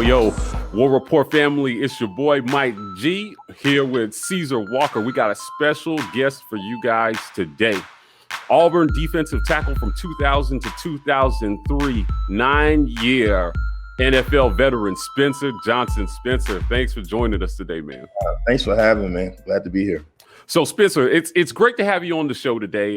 Yo, War Rapport family, it's your boy Mike G here with Caesar Walker. We got a special guest for you guys today. Auburn defensive tackle from 2000 to 2003, 9-year NFL veteran Spencer Johnson. Spencer, thanks for joining us today, man. Thanks for having me, man. Glad to be here. So, Spencer, it's great to have you on the show today.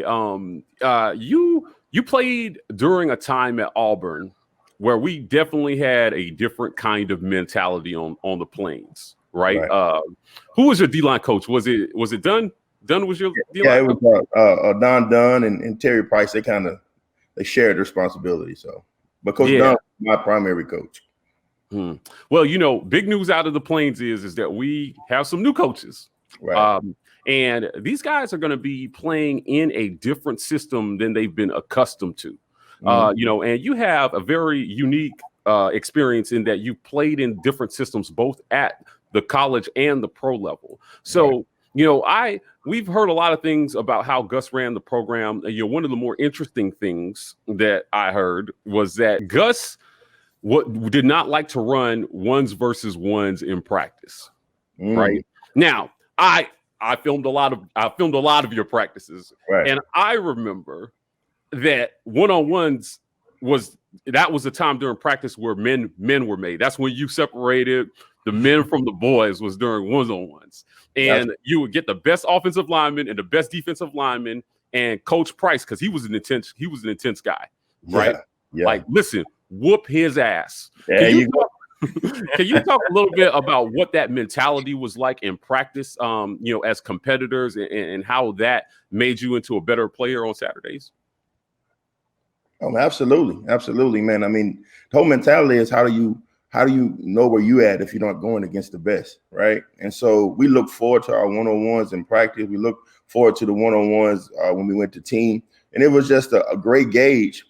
You played during a time at Auburn where we definitely had a different kind of mentality on the plains, right? Who was your D-line coach? Was it Dunn? Dunn was your D-line coach? Yeah, it was Don Dunn and Terry Price. They shared the responsibility. So, but Coach Dunn was my primary coach. Well, big news out of the plains is that we have some new coaches. Right. And these guys are going to be playing in a different system than they've been accustomed to. And you have a very unique experience in that you've played in different systems, both at the college and the pro level. So, we've heard a lot of things about how Gus ran the program. One of the more interesting things that I heard was that Gus did not like to run ones versus ones in practice. Right now, I filmed a lot of your practices, and I remember that one-on-ones was the time during practice where men were made. That's when you separated the men from the boys, was during one-on-ones, and you would get the best offensive lineman and the best defensive lineman, and Coach Price, because he was an intense guy, right? Yeah. Like, listen, whoop his ass. Yeah, Can you talk a little bit about what that mentality was like in practice, as competitors, and how that made you into a better player on Saturdays? Oh, absolutely, man. I mean, the whole mentality is how do you know where you at if you're not going against the best, right? And so we look forward to our one-on-ones in practice. We look forward to the one-on-ones when we went to team, and it was just a great gauge.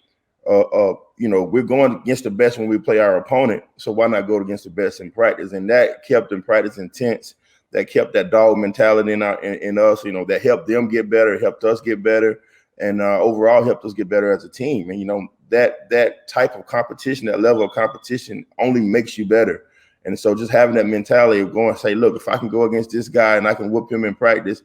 We're going against the best when we play our opponent, so why not go against the best in practice? And that kept in practice intense. That kept that dog mentality in us. That helped them get better, helped us get better, and overall helped us get better as a team. And that type of competition, that level of competition, only makes you better. And so just having that mentality of going and say, look, if I can go against this guy and I can whoop him in practice,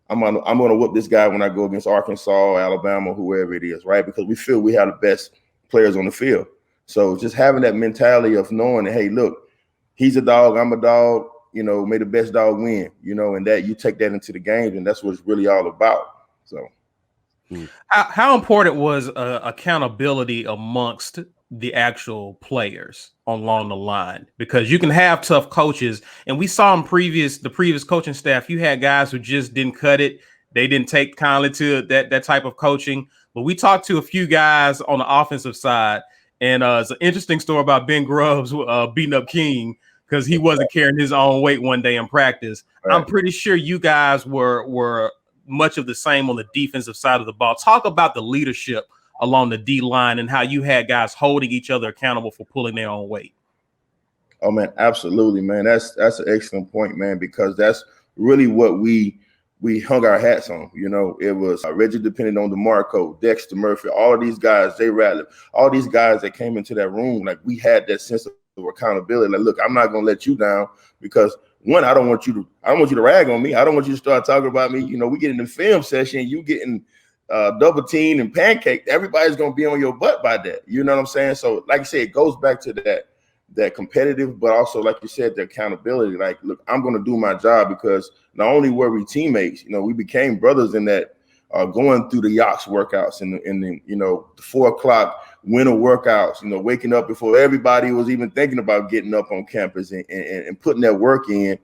I'm gonna whoop this guy when I go against Arkansas, Alabama, whoever it is, right? Because we feel we have the best players on the field. So just having that mentality of knowing that, hey, look, he's a dog, I'm a dog, may the best dog win, and that you take that into the games, and that's what it's really all about. So how important was accountability amongst the actual players along the line? Because you can have tough coaches, and we saw in the previous coaching staff, you had guys who just didn't cut it. They didn't take kindly to that type of coaching. But we talked to a few guys on the offensive side, and it's an interesting story about Ben Grubbs beating up King because he wasn't carrying his own weight one day in practice. Right. I'm pretty sure you guys were much of the same on the defensive side of the ball. Talk about the leadership along the D line and how you had guys holding each other accountable for pulling their own weight. Oh man, absolutely, man. That's an excellent point, man, because that's really what we hung our hats on. It was Reggie dependent on DeMarco, Dexter Murphy, all of these guys, Jay Ratliff, all these guys that came into that room. Like, we had that sense of accountability. Like, look, I'm not gonna let you down because one, I don't want you to rag on me. I don't want you to start talking about me. We get in the film session, you getting double teamed and pancaked. Everybody's gonna be on your butt by that. You know what I'm saying? So, like I said, it goes back to that competitive, but also, like you said, the accountability. Like, look, I'm gonna do my job because not only were we teammates, we became brothers in that. Going through the yachts workouts and the 4 o'clock winter workouts, waking up before everybody was even thinking about getting up on campus and putting that work in.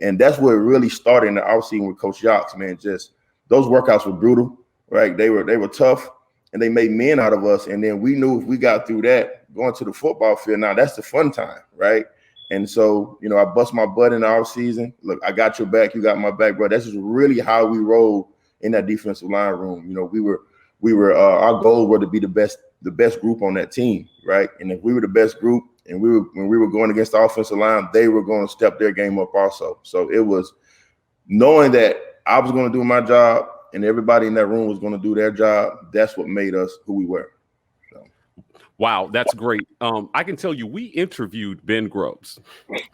And that's where it really started in the offseason with Coach Yachts, man. Just those workouts were brutal, right? They were tough, and they made men out of us. And then we knew if we got through that, going to the football field, now that's the fun time, right? And so, I bust my butt in the offseason. Look, I got your back, you got my back, bro. That's just really how we rolled in that defensive line room. We were our goals were to be the best group on that team, right? And if we were the best group, and when we were going against the offensive line, they were going to step their game up also. So it was knowing that I was going to do my job and everybody in that room was going to do their job. That's what made us who we were. So. Wow, that's great. I can tell you, we interviewed Ben Grubbs,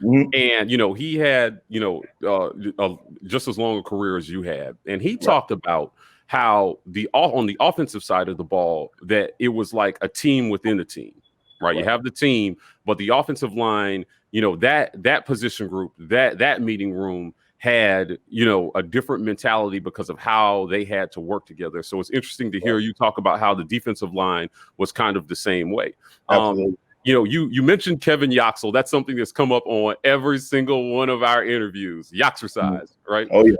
and he had just as long a career as you had, and he talked about how on the offensive side of the ball that it was like a team within a team, right? You have the team, but the offensive line, that position group, that meeting room had a different mentality because of how they had to work together. So it's interesting to hear you talk about how the defensive line was kind of the same way. Absolutely. You mentioned Kevin Yoxel. That's something that's come up on every single one of our interviews. Yoxercise, right? Oh yeah.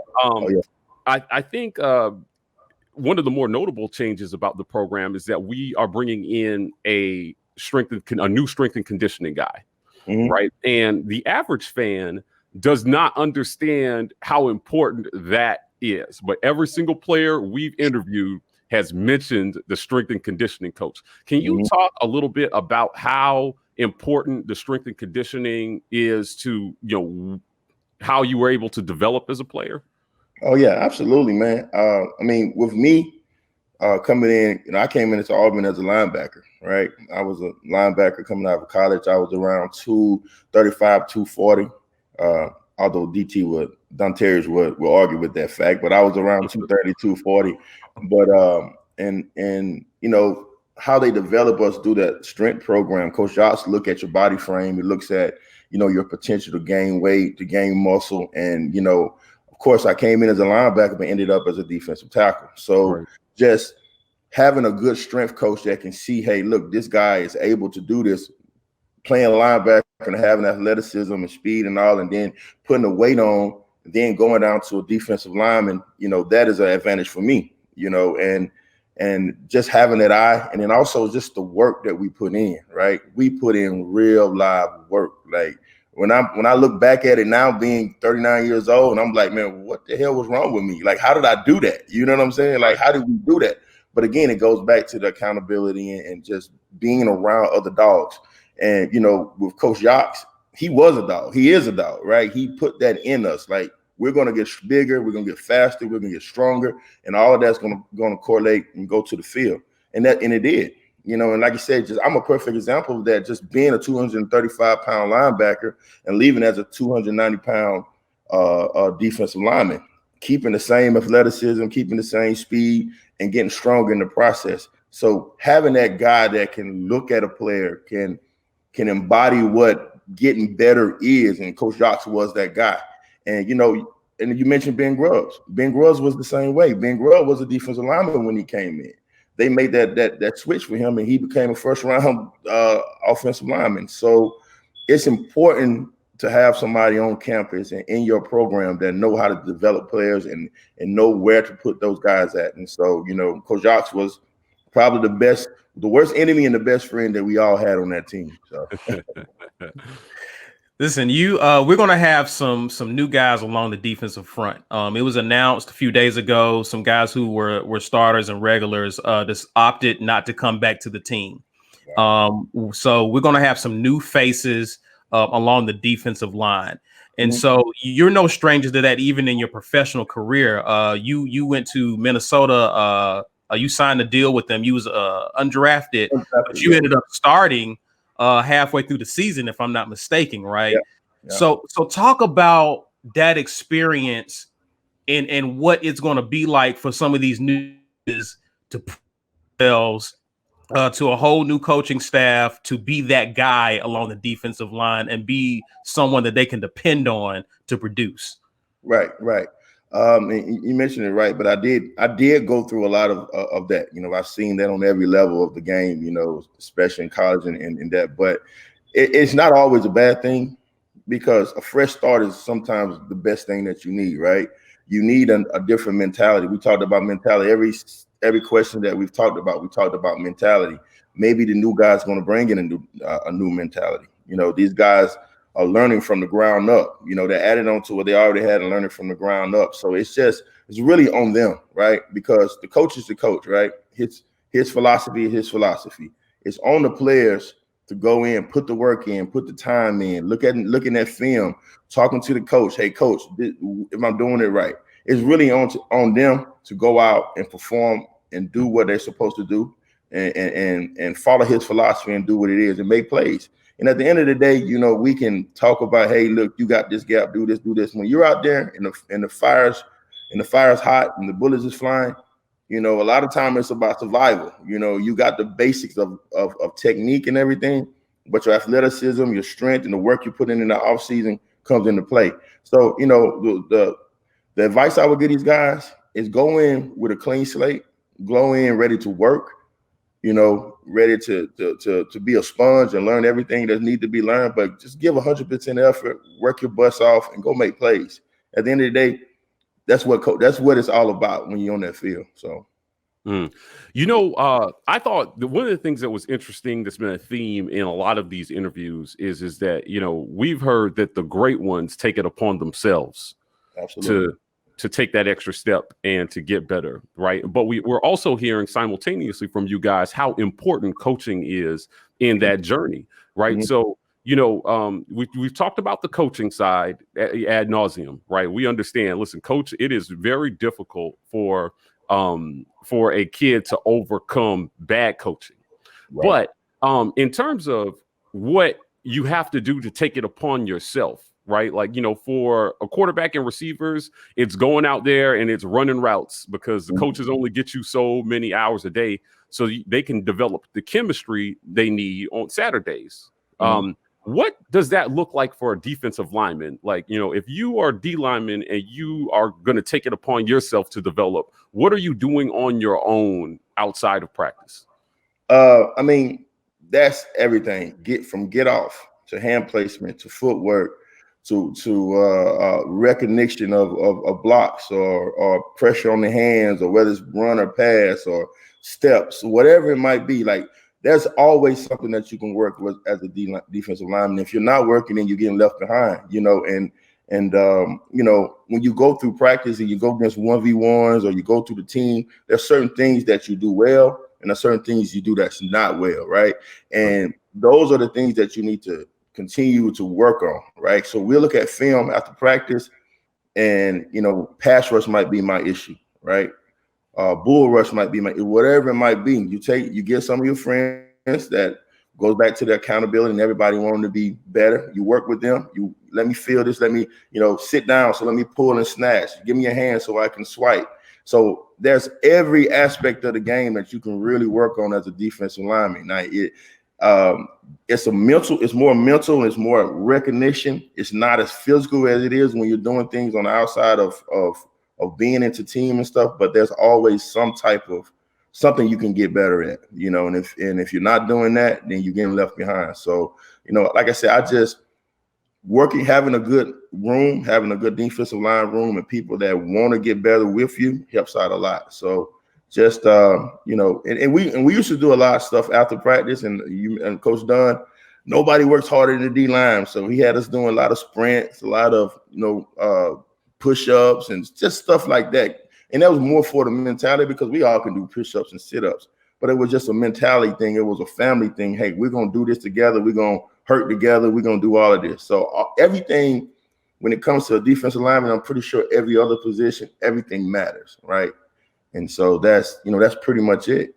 I think one of the more notable changes about the program is that we are bringing in a new strength and conditioning guy, right? And the average fan does not understand how important that is. But every single player we've interviewed has mentioned the strength and conditioning coach. Can you talk a little bit about how important the strength and conditioning is to, how you were able to develop as a player? Oh yeah, absolutely, man. I mean, with me coming in, I came into Auburn as a linebacker, right? I was a linebacker coming out of college. I was around 235, 240. Although Don Terriers would argue with that fact, but I was around 230, 240. But and how they develop us through that strength program. Coach Jotz look at your body frame. He looks at your potential to gain weight, to gain muscle, and of course I came in as a linebacker but ended up as a defensive tackle. So just having a good strength coach that can see, hey, look, this guy is able to do this, playing linebacker and having athleticism and speed and all, and then putting the weight on, then going down to a defensive lineman, that is an advantage for me, and just having that eye, and then also just the work that we put in, right? We put in real live work. Like when I look back at it now, being 39 years old, and I'm like, man, what the hell was wrong with me? Like, how did I do that? You know what I'm saying? Like, how did we do that? But again, it goes back to the accountability and just being around other dogs. And, with Coach Yox, he was a dog. He is a dog, right? He put that in us. Like, we're going to get bigger. We're going to get faster. We're going to get stronger. And all of that's going to correlate and go to the field. And it did, and like I said, I'm a perfect example of that. Just being a 235-pound linebacker and leaving as a 290-pound defensive lineman, keeping the same athleticism, keeping the same speed, and getting stronger in the process. So having that guy that can look at a player, can embody what getting better is, and Coach Yox was that guy. And and you mentioned Ben Grubbs. Ben Grubbs was the same way. Ben Grubbs was a defensive lineman when he came in. They made that switch for him, and he became a first-round offensive lineman. So it's important to have somebody on campus and in your program that know how to develop players and know where to put those guys at. And so, Coach Yox was probably the worst enemy and the best friend that we all had on that team. So. Listen, we're going to have some new guys along the defensive front. It was announced a few days ago, some guys who were starters and regulars just opted not to come back to the team. So we're going to have some new faces along the defensive line. And so you're no stranger to that, even in your professional career. You went to Minnesota. You signed a deal with them. You was undrafted, but you ended up starting halfway through the season, if I'm not mistaken, right? Yeah. So talk about that experience and what it's going to be like for some of these new to put themselves to a whole new coaching staff, to be that guy along the defensive line and be someone that they can depend on to produce. Right. And you mentioned it right, but I did go through a lot of that. I've seen that on every level of the game, especially in college and that. But it's not always a bad thing, because a fresh start is sometimes the best thing that you need, right? You need a different mentality. We talked about mentality. Every question that we talked about mentality. Maybe the new guy's going to bring in a new mentality. These guys are learning from the ground up. They're adding on to what they already had and learning from the ground up. So it's really on them, right? Because the coach is the coach, right? His philosophy is his philosophy. It's on the players to go in, put the work in, put the time in, looking at film, talking to the coach. Hey, coach, am I doing it right? It's really on them to go out and perform and do what they're supposed to do. and follow his philosophy and do what it is and make plays. And at the end of the day, you know, we can talk about, hey, look, you got this gap, do this, do this. When you're out there and the fire's hot and the bullets is flying, you know, a lot of time it's about survival. You know, you got the basics of technique and everything, but your athleticism, your strength, and the work you put in the off season comes into play. So, you know, the advice I would give these guys is go in with a clean slate, go in ready to work, you know, ready to be a sponge and learn everything that needs to be learned, but just give 100% effort, work your butts off, and go make plays. At the end of the day, that's what it's all about when you're on that field. So, you know, I thought one of the things that was interesting that's been a theme in a lot of these interviews is that, you know, we've heard that the great ones take it upon themselves to take that extra step and to get better, right? But we're also hearing simultaneously from you guys how important coaching is in that journey, right? Mm-hmm. So, you know, we've talked about the coaching side ad nauseum, right? We understand. Listen, coach, it is very difficult for a kid to overcome bad coaching, right. But in terms of what you have to do to take it upon yourself. Right. Like, you know, for a quarterback and receivers, it's going out there and it's running routes because the coaches only get you so many hours a day so they can develop the chemistry they need on Saturdays. What does that look like for a defensive lineman? Like, you know, if you are D lineman and you are going to take it upon yourself to develop, what are you doing on your own outside of practice? I mean, that's everything. Get off to hand placement to footwork. To recognition of blocks or pressure on the hands, or whether it's run or pass or steps, whatever it might be. Like, there's always something that you can work with as a defensive lineman. If you're not working, then you're getting left behind, you know. And you know, when you go through practice and you go against 1v1s or you go through the team, there's certain things that you do well and there's certain things you do that's not well, right? And those are the things that you need to continue to work on, right? So we'll look at film after practice, and you know, pass rush might be my issue, right? Bull rush might be whatever it might be. You get some of your friends that goes back to the accountability and everybody wanting to be better. You work with them. You let me feel this. Let me, you know, sit down. So let me pull and snatch. Give me a hand so I can swipe. So there's every aspect of the game that you can really work on as a defensive lineman. Now it's more mental, it's more recognition. It's not as physical as it is when you're doing things on the outside of being into team and stuff, but there's always some type of something you can get better at, you know, and if you're not doing that, then you're getting left behind. So, you know, like I said, I just having a good room, having a good defensive line room and people that want to get better with you helps out a lot. So just you know, and we used to do a lot of stuff after practice, and Coach Dunn, nobody works harder than the D line. So he had us doing a lot of sprints, a lot of, you know, push-ups and just stuff like that. And that was more for the mentality, because we all can do push-ups and sit-ups, but it was just a mentality thing. It was a family thing. Hey, we're gonna do this together. We're gonna hurt together. We're gonna do all of this. So everything, when it comes to a defensive lineman, I'm pretty sure every other position, everything matters, right? And so that's pretty much it.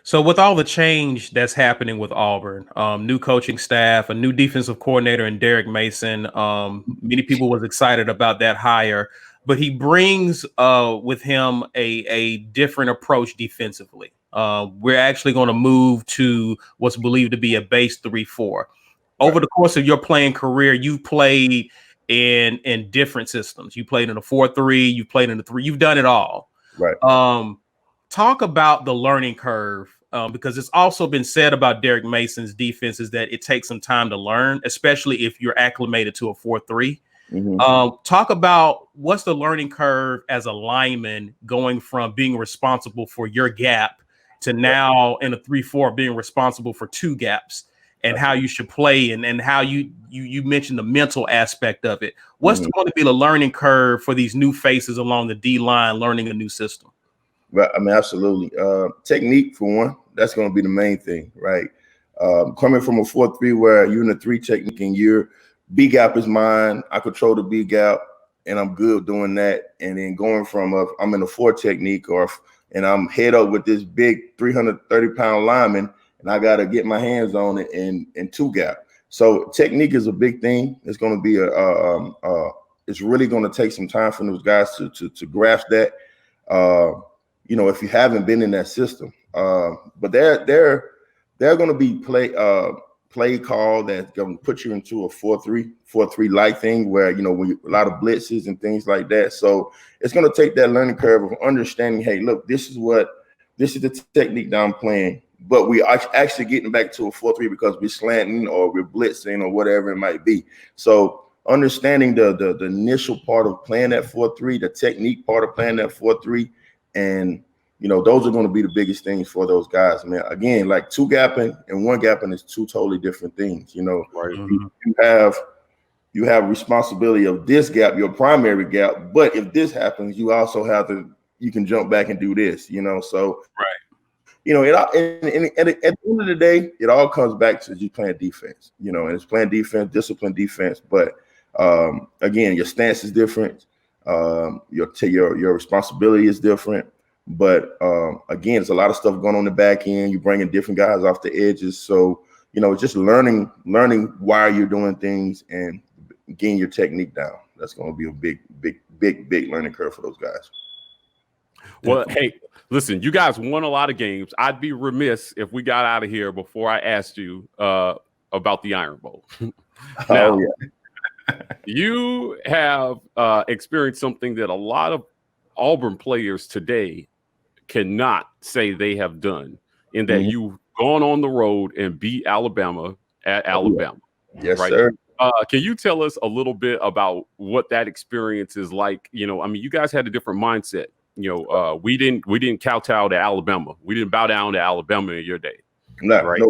So with all the change that's happening with Auburn, new coaching staff, a new defensive coordinator in Derek Mason, many people was excited about that hire, but he brings with him a different approach defensively. We're actually going to move to what's believed to be a base 3-4. Over the course of your playing career, you've played in different systems. You played in a 4-3, you played in a 3, you've done it all. Right. Talk about the learning curve, because it's also been said about Derek Mason's defense is that it takes some time to learn, especially if you're acclimated to a 4-3. Talk about what's the learning curve as a lineman going from being responsible for your gap to now in a 3-4 being responsible for 2 gaps, and how you should play, and how you mentioned the mental aspect of it. What's going to be the learning curve for these new faces along the D line learning a new system? Right. I mean, absolutely. Technique for one, that's going to be the main thing, right? Coming from a 4-3 where you're in a 3 technique and your B gap is mine, I control the B gap and I'm good doing that. And then going from I'm in a 4 technique and I'm head up with this big 330-pound lineman, and I got to get my hands on it in two gap. So technique is a big thing. It's going to be it's really going to take some time for those guys to grasp that. If you haven't been in that system, but they're going to be play call that's going to put you into a 4-3 like thing where when a lot of blitzes and things like that. So it's going to take that learning curve of understanding. Hey, look, this is the technique that I'm playing. But we are actually getting back to a 4-3 because we're slanting or we're blitzing or whatever it might be. So understanding the initial part of playing that 4-3, the technique part of playing that 4-3, and those are going to be the biggest things for those guys, man. Again, like two gapping and one gapping is two totally different things. Right. You have responsibility of this gap, your primary gap. But if this happens, you also have you can jump back and do this. So right. At the end of the day, it all comes back to you playing defense, and it's playing defense, disciplined defense. But again, your stance is different. Your responsibility is different. But again, there's a lot of stuff going on in the back end. You're bringing different guys off the edges. So, just learning why you're doing things and getting your technique down. That's going to be a big learning curve for those guys. Well, hey, listen, you guys won a lot of games. I'd be remiss if we got out of here before I asked you about the Iron Bowl. Now, you have experienced something that a lot of Auburn players today cannot say they have done, in that you've gone on the road and beat Alabama at Alabama. Yes, right? sir. Can you tell us a little bit about what that experience is like? You guys had a different mindset. We didn't kowtow to Alabama. We didn't bow down to Alabama in your day. Right?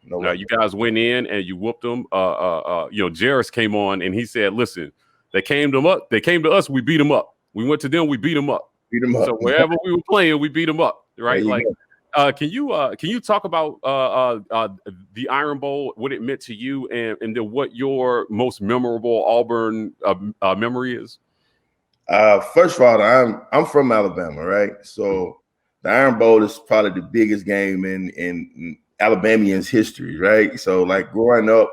No. You guys went in and you whooped them. Jarris came on and he said, "Listen, they came to us. We beat them up. We went to them. We beat them up. So wherever we were playing, we beat them up. Right? Can you talk about the Iron Bowl, what it meant to you, and then what your most memorable Auburn memory is?" First of all, I'm from Alabama, right? So the Iron Bowl is probably the biggest game in Alabamians history, right? So like growing up,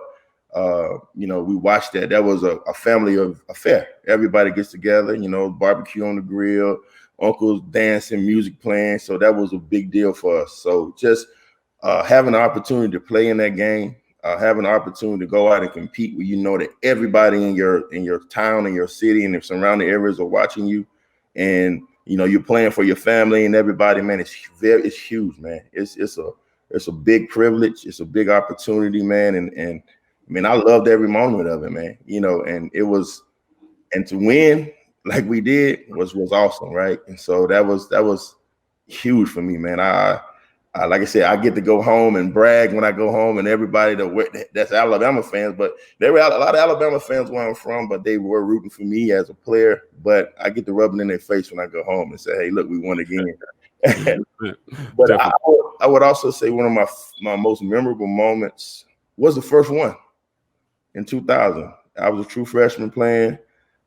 we watched that. That was a family affair. Everybody gets together, barbecue on the grill, uncles dancing, music playing. So that was a big deal for us. So just having the opportunity to play in that game, having the opportunity to go out and compete where that everybody in your town and your city and the surrounding areas are watching you, and you're playing for your family and everybody, man, it's huge, man. It's a big privilege, it's a big opportunity, man, and I loved every moment of it, man. And to win like we did was awesome, right? And so that was huge for me, man. Like I said, I get to go home and brag when I go home, and everybody that's Alabama fans, but there were a lot of Alabama fans where I'm from, but they were rooting for me as a player. But I get to rub it in their face when I go home and say, "Hey, look, we won again." But I would also say one of my most memorable moments was the first one in 2000. I was a true freshman playing,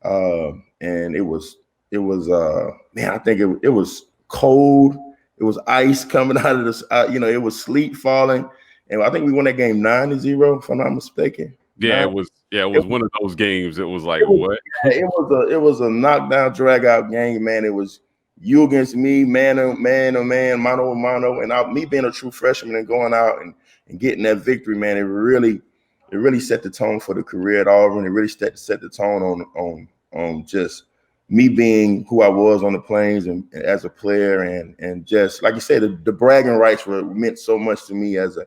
and it was man, I think it was cold. It was ice coming out of this, it was sleet falling. And I think we won that game 9-0, if I'm not mistaken. Yeah, it was one of those games. It was like, what? It was a knockdown, drag out game, man. It was you against me, man, mano a mano. And me being a true freshman and going out and getting that victory, man, it really set the tone for the career at Auburn. It really set the tone on just me being who I was on the plains and as a player, and just like you said, the bragging rights meant so much to me as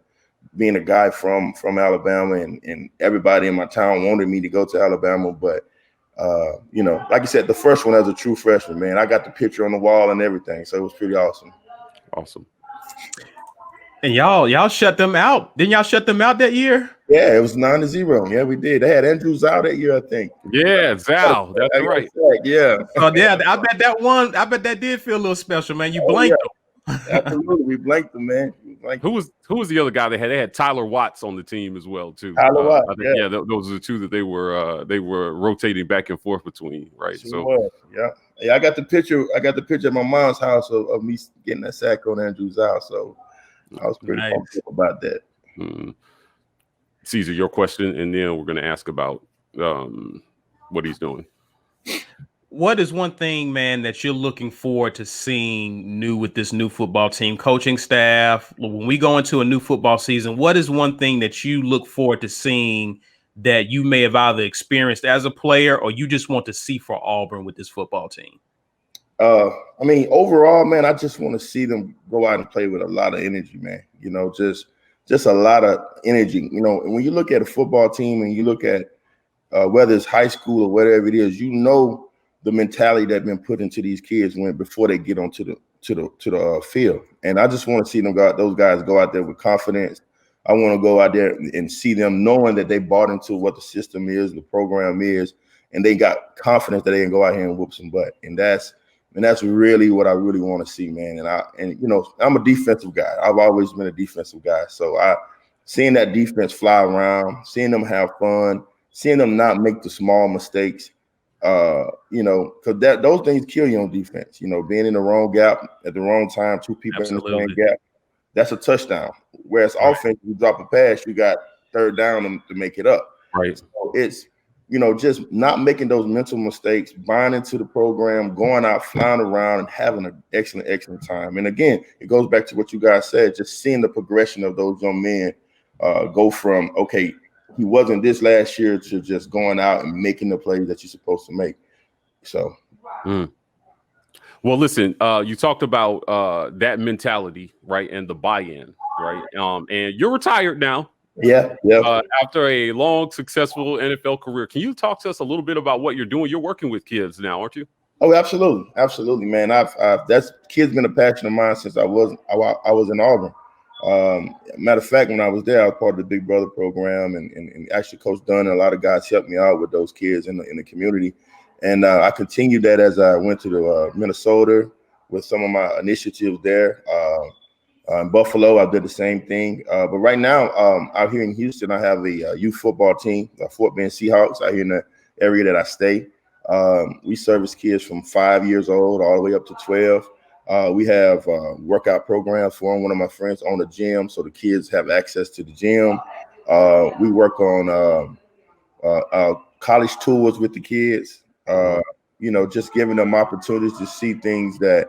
being a guy from Alabama, and everybody in my town wanted me to go to Alabama. But like you said, the first one as a true freshman, man, I got the picture on the wall and everything, so it was pretty awesome. Awesome. And y'all shut them out. Didn't y'all shut them out that year? Yeah, it was 9-0. Yeah, we did. They had Andrews out that year, I think. Yeah, Zal. That's right. Yeah. Oh, yeah. I bet that did feel a little special, man. You blanked them. Absolutely, we blanked them, man. Who was the other guy they had? They had Tyler Watts on the team as well, too. Tyler Watts. I think, those are the two that they were rotating back and forth between, right? Yeah, Yeah, I got the picture at my mom's house of me getting that sack on Andrew's house. So I was pretty pumped up about that. Caesar, your question, and then we're going to ask about what he's doing. What is one thing, man, that you're looking forward to seeing new with this new football team, coaching staff? When we go into a new football season, what is one thing that you look forward to seeing that you may have either experienced as a player or you just want to see for Auburn with this football team? I mean, overall, man, I just want to see them go out and play with a lot of energy, man. You know, just a lot of energy. You know, and when you look at a football team and you look at whether it's high school or whatever it is, you know the mentality that's been put into these kids before they get onto the field. And I just want to see those guys go out there with confidence. I want to go out there and see them knowing that they bought into what the system is, the program is, and they got confidence that they can go out here and whoop some butt. And that's really what I really want to see, man. And you know, I'm a defensive guy. I've always been a defensive guy. So seeing that defense fly around, seeing them have fun, seeing them not make the small mistakes, you know, because those things kill you on defense. You know, being in the wrong gap at the wrong time, two people in the same gap, that's a touchdown. Whereas offense, you drop a pass, you got third down to make it up. Right. So it's, you know, just not making those mental mistakes, buying into the program, going out, flying around, and having an excellent time. And again, it goes back to what you guys said, just seeing the progression of those young men go from, okay, he wasn't this last year to just going out and making the plays that you're supposed to make. So. Well, listen, you talked about that mentality, right, and the buy-in, right? And you're retired now. Yeah. After a long, successful NFL career, can you talk to us a little bit about what you're doing? You're working with kids now, aren't you? Oh, absolutely, man. That's kids been a passion of mine since I was in Auburn. Matter of fact, when I was there, I was part of the Big Brother program, and actually Coach Dunn and a lot of guys helped me out with those kids in the community. And I continued that as I went to Minnesota with some of my initiatives there. In Buffalo, I did the same thing. But right now, out here in Houston, I have a youth football team, Fort Bend Seahawks, out here in the area that I stay. We service kids from 5 years old all the way up to 12. We have workout programs for them. One of my friends owns a gym, so the kids have access to the gym. We work on college tours with the kids. You know, just giving them opportunities to see things that,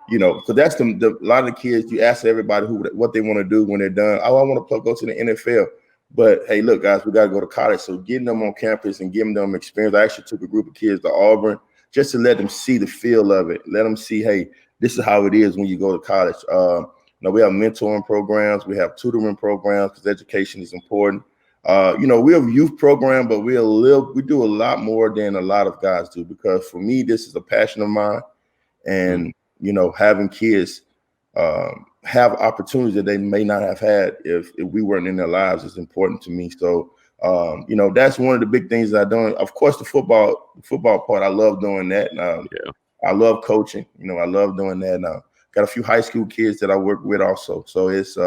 you know, because that's a lot of the kids, you ask everybody what they want to do when they're done. Oh, I want to go to the NFL. But hey, look, guys, we got to go to college. So getting them on campus and giving them experience. I actually took a group of kids to Auburn just to let them see the feel of it. Let them see, hey, this is how it is when you go to college. You know, we have mentoring programs. We have tutoring programs because education is important. You know, we have a youth program, but we do a lot more than a lot of guys do, because for me, this is a passion of mine. And, you know, having kids have opportunities that they may not have had if we weren't in their lives is important to me. So, you know, that's one of the big things that I'm doing. Of course, the football part, I love doing that. I love coaching. You know, I love doing that. Got a few high school kids that I work with also. So it's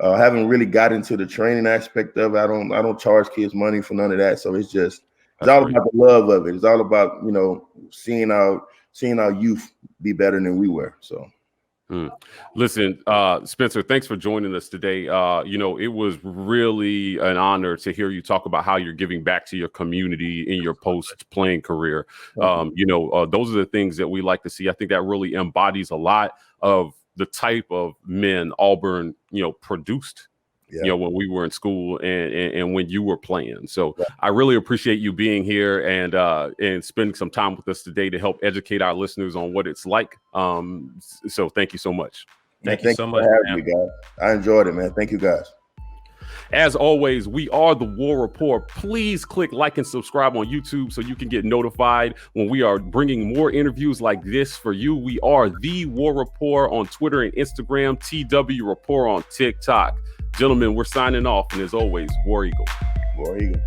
I haven't really got into the training aspect of it. I don't charge kids money for none of that. So it's all about the love of it. It's all about, you know, seeing our youth be better than we were. So. Listen, Spencer, thanks for joining us today. You know, it was really an honor to hear you talk about how you're giving back to your community in your post-playing career. You know, those are the things that we like to see. I think that really embodies a lot of the type of men Auburn, you know, produced, you know, when we were in school and when you were playing. So I really appreciate you being here and spending some time with us today to help educate our listeners on what it's like. So thank you so much. Thank you so much for having me, guys. I enjoyed it, man. Thank you, guys. As always, we are the War Rapport. Please click like and subscribe on YouTube so you can get notified when we are bringing more interviews like this for you. We are the War Rapport on Twitter and Instagram, TW Rapport on TikTok. Gentlemen, we're signing off. And as always, War Eagle. War Eagle.